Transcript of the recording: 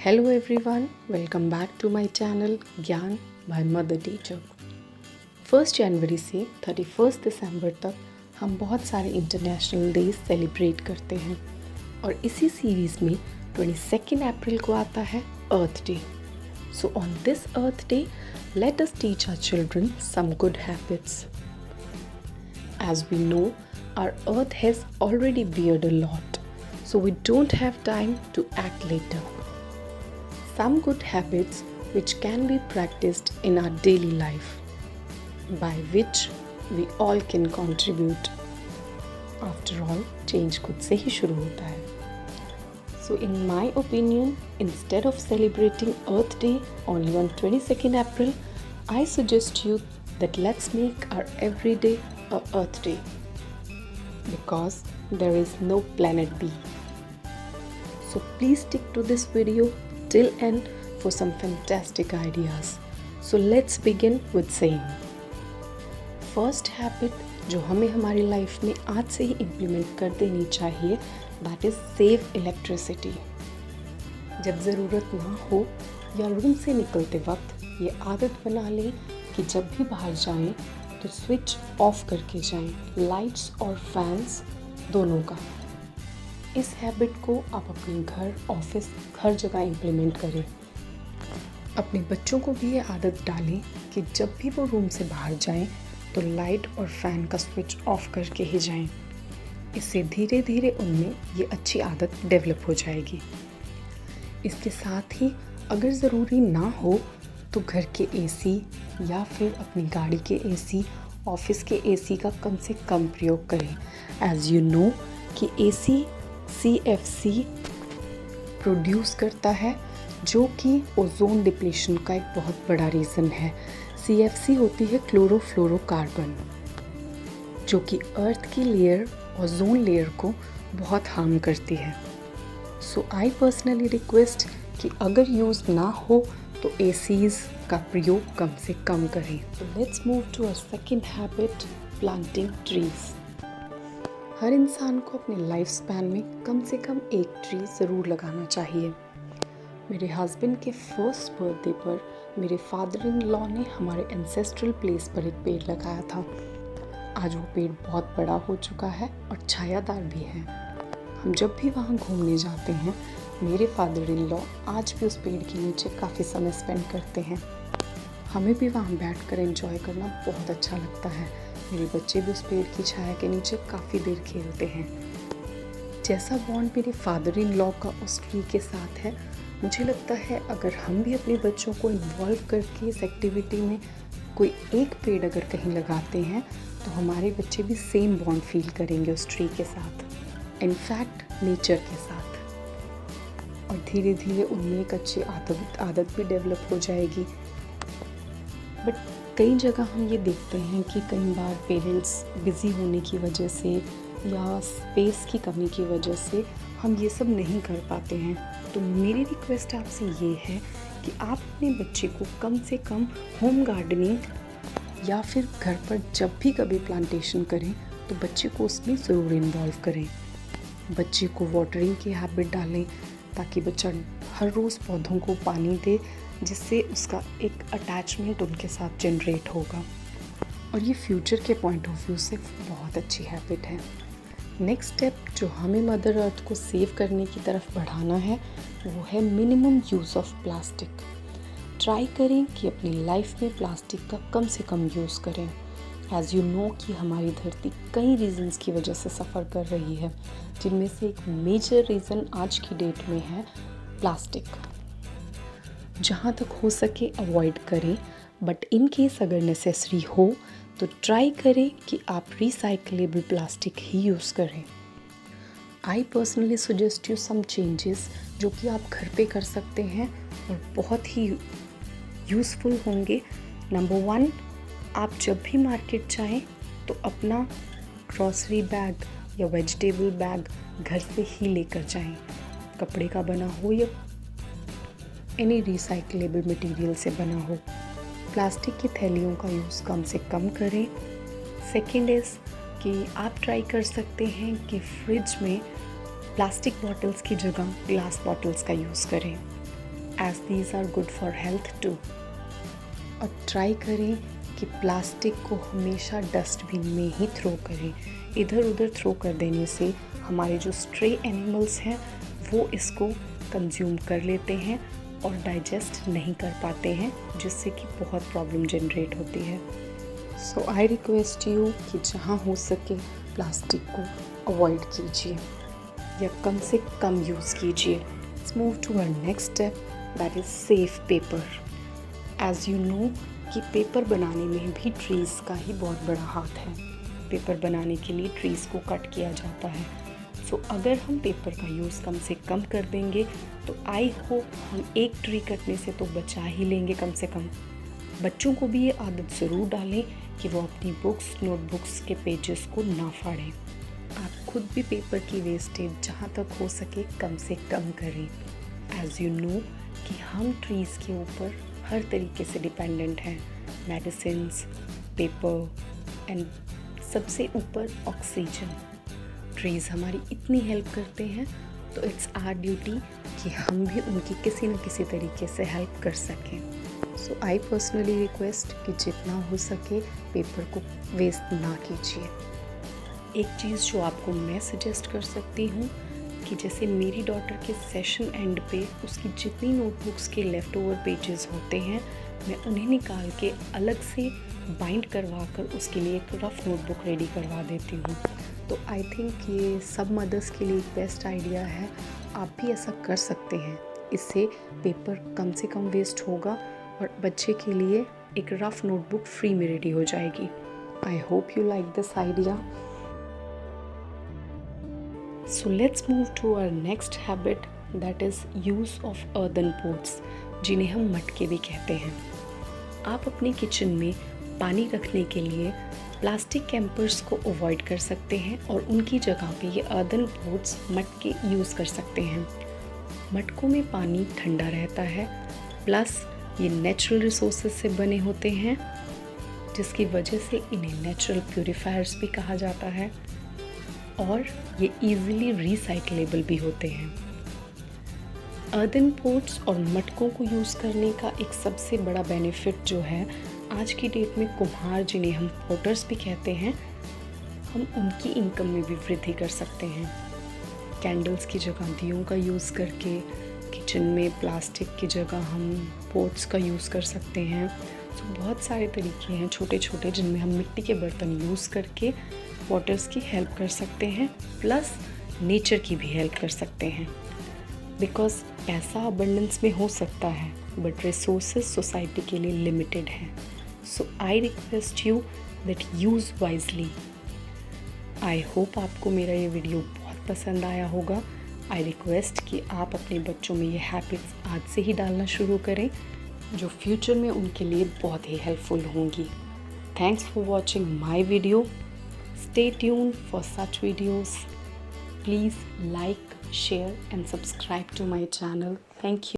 Hello everyone, welcome back to my channel ज्ञान by Mother Teacher। 1 जनवरी से 31 दिसंबर तक हम बहुत सारे इंटरनेशनल डेज सेलिब्रेट करते हैं और इसी सीरीज़ में 22 अप्रैल को आता है Earth Day. So on this Earth Day let us teach our children some good habits. As we know, our earth has already bared a lot, so we don't have time to act later. Some good habits which can be practiced in our daily life, by which we all can contribute. After all, change खुद से ही शुरू होता है. So in my opinion, instead of celebrating Earth Day only on 22nd April, I suggest you that let's make our everyday a Earth Day, because there is no planet B. So please stick to this video till end for some fantastic ideas. So let's begin with saying, first habit जो हमें हमारी life में आज से ही implement कर देनी चाहिए, that is save electricity. जब ज़रूरत ना हो या रूम से निकलते वक्त ये आदत बना लें कि जब भी बाहर जाएं तो स्विच ऑफ करके जाएं, लाइट्स और फैंस दोनों का। इस हैबिट को आप अपने घर, ऑफिस, हर जगह इम्प्लीमेंट करें। अपने बच्चों को भी ये आदत डालें कि जब भी वो रूम से बाहर जाएं तो लाइट और फैन का स्विच ऑफ करके ही जाएं। इससे धीरे धीरे उनमें ये अच्छी आदत डेवलप हो जाएगी। इसके साथ ही अगर ज़रूरी ना हो तो घर के एसी या फिर अपनी गाड़ी के एसी, ऑफिस के एसी का कम से कम प्रयोग करें। एज़ यू नो कि एसी CFC प्रोड्यूस करता है, जो कि ओजोन डिप्लीशन का एक बहुत बड़ा रीज़न है। CFC होती है क्लोरोफ्लोरोकार्बन, जो कि अर्थ की लेयर, ओजोन लेयर को बहुत हार्म करती है। सो आई पर्सनली रिक्वेस्ट कि अगर यूज़ ना हो तो एसीज़ का प्रयोग कम से कम करें। तो let's move to a second habit, planting trees. हर इंसान को अपने लाइफ स्पैन में कम से कम एक ट्री ज़रूर लगाना चाहिए। मेरे हस्बैंड के फर्स्ट बर्थडे पर मेरे फादर इन लॉ ने हमारे एंसेस्ट्रल प्लेस पर एक पेड़ लगाया था। आज वो पेड़ बहुत बड़ा हो चुका है और छायादार भी है। हम जब भी वहाँ घूमने जाते हैं, मेरे फादर इन लॉ आज भी उस पेड़ के नीचे काफ़ी समय स्पेंड करते हैं। हमें भी वहाँ बैठकर एंजॉय करना बहुत अच्छा लगता है। मेरे बच्चे भी उस पेड़ की छाया के नीचे काफ़ी देर खेलते हैं। जैसा बॉन्ड मेरे फादर इन लॉ का उस ट्री के साथ है, मुझे लगता है अगर हम भी अपने बच्चों को इन्वॉल्व करके इस एक्टिविटी में कोई एक पेड़ अगर कहीं लगाते हैं तो हमारे बच्चे भी सेम बॉन्ड फील करेंगे उस ट्री के साथ, इनफैक्ट नेचर के साथ। और धीरे धीरे उनमें एक अच्छी आदत भी डेवलप हो जाएगी। बट कई जगह हम ये देखते हैं कि कई बार पेरेंट्स बिज़ी होने की वजह से या स्पेस की कमी की वजह से हम ये सब नहीं कर पाते हैं। तो मेरी रिक्वेस्ट आपसे ये है कि आप अपने बच्चे को कम से कम होम गार्डनिंग या फिर घर पर जब भी कभी प्लांटेशन करें तो बच्चे को उसमें ज़रूर इन्वॉल्व करें। बच्चे को वाटरिंग की हैबिट डालें ताकि बच्चा हर रोज़ पौधों को पानी दे, जिससे उसका एक अटैचमेंट उनके साथ जनरेट होगा। और ये फ्यूचर के पॉइंट ऑफ व्यू से बहुत अच्छी हैबिट है। नेक्स्ट स्टेप जो हमें मदर अर्थ को सेव करने की तरफ बढ़ाना है वो है minimum use of plastic. Try करें कि अपनी लाइफ में प्लास्टिक का कम से कम यूज़ करें। एज़ यू नो कि हमारी धरती कई रीज़न्स की वजह से सफ़र कर रही है, जिनमें से एक मेजर रीज़न आज की डेट में है प्लास्टिक। जहाँ तक हो सके अवॉइड करें, बट इन केस अगर नेसेसरी हो तो ट्राई करें कि आप रिसाइकलेबल प्लास्टिक ही यूज़ करें। I personally suggest you some changes जो कि आप घर पे कर सकते हैं और बहुत ही यूज़फुल होंगे। नंबर 1, आप जब भी मार्केट जाएं तो अपना ग्रॉसरी बैग या वेजिटेबल बैग घर से ही लेकर जाएं, कपड़े का बना हो या एनी रिसाइकलेबल मटेरियल से बना हो। प्लास्टिक की थैलियों का यूज़ कम से कम करें। सेकेंड इज़ कि आप ट्राई कर सकते हैं कि फ्रिज में प्लास्टिक बॉटल्स की जगह ग्लास बॉटल्स का यूज़ करें। as these are good for health too. और ट्राई करें कि प्लास्टिक को हमेशा डस्टबिन में ही थ्रो करें। इधर उधर थ्रो कर देने से हमारे जो स्ट्रे एनिमल्स हैं वो इसको कंज्यूम कर लेते हैं और डाइजेस्ट नहीं कर पाते हैं, जिससे कि बहुत प्रॉब्लम जनरेट होती है। सो आई रिक्वेस्ट यू कि जहाँ हो सके प्लास्टिक को अवॉइड कीजिए या कम से कम यूज़ कीजिए। Let's move to our next step, that is safe paper. As you know कि पेपर बनाने में भी ट्रीज़ का ही बहुत बड़ा हाथ है। पेपर बनाने के लिए ट्रीज़ को कट किया जाता है। सो अगर हम पेपर का यूज़ कम से कम कर देंगे तो आई होप हम एक ट्री कटने से तो बचा ही लेंगे कम से कम। बच्चों को भी ये आदत ज़रूर डालें कि वो अपनी बुक्स, नोटबुक्स के पेजेस को ना फाड़ें। आप खुद भी पेपर की वेस्टेज जहाँ तक हो सके कम से कम करें। एज़ यू नो कि हम ट्रीज़ के ऊपर हर तरीके से डिपेंडेंट हैं, मेडिसिन्स, पेपर एंड सबसे ऊपर ऑक्सीजन। ट्रीज़ हमारी इतनी हेल्प करते हैं तो इट्स आवर ड्यूटी कि हम भी उनकी किसी न किसी तरीके से हेल्प कर सकें। सो आई पर्सनली रिक्वेस्ट कि जितना हो सके पेपर को वेस्ट ना कीजिए। एक चीज़ जो आपको मैं सजेस्ट कर सकती हूँ कि जैसे मेरी डॉटर के सेशन एंड पे उसकी जितनी नोटबुक्स के लेफ़्ट ओवर पेजेस होते हैं मैं उन्हें निकाल के अलग से बाइंड करवा कर उसके लिए एक रफ़ नोटबुक रेडी करवा देती हूँ। तो आई थिंक ये सब मदर्स के लिए एक बेस्ट आइडिया है। आप भी ऐसा कर सकते हैं। इससे पेपर कम से कम वेस्ट होगा और बच्चे के लिए एक रफ़ नोटबुक फ्री में रेडी हो जाएगी। I hope you like this idea. So let's move to our next habit, that is use of earthen pots, जिन्हें हम मटके भी कहते हैं। आप अपने किचन में पानी रखने के लिए प्लास्टिक कैंपर्स को अवॉइड कर सकते हैं और उनकी जगह पे ये earthen pots मटके यूज़ कर सकते हैं। मटकों में पानी ठंडा रहता है, प्लस ये नेचुरल रिसोर्सेज से बने होते हैं, जिसकी वजह से इन्हें नेचुरल प्यूरीफायर्स भी कहा जाता है और ये इजीली रिसाइक्लेबल भी होते हैं। अर्दन पोट्स और मटकों को यूज़ करने का एक सबसे बड़ा बेनिफिट जो है, आज की डेट में कुम्हार, जिन्हें हम पोटर्स भी कहते हैं, हम उनकी इनकम में भी वृद्धि कर सकते हैं। कैंडल्स की जगह दियों का यूज़ करके किचन में प्लास्टिक की जगह हम पोट्स का यूज़ कर सकते हैं। तो बहुत सारे तरीके हैं छोटे छोटे जिनमें हम मिट्टी के बर्तन यूज़ करके वाटर्स की हेल्प कर सकते हैं, प्लस नेचर की भी हेल्प कर सकते हैं। बिकॉज पैसा अबंडेंस में हो सकता है बट रिसोर्सेज सोसाइटी के लिए लिमिटेड हैं। So I request you that use wisely. I hope आपको मेरा ये वीडियो बहुत पसंद आया होगा। आई रिक्वेस्ट कि आप अपने बच्चों में ये हैबिट्स आज से ही डालना शुरू करें, जो फ्यूचर में उनके लिए बहुत ही हेल्पफुल होंगी। Thanks for watching my video. Stay tuned for such videos. Please like, share and subscribe to my channel. Thank you.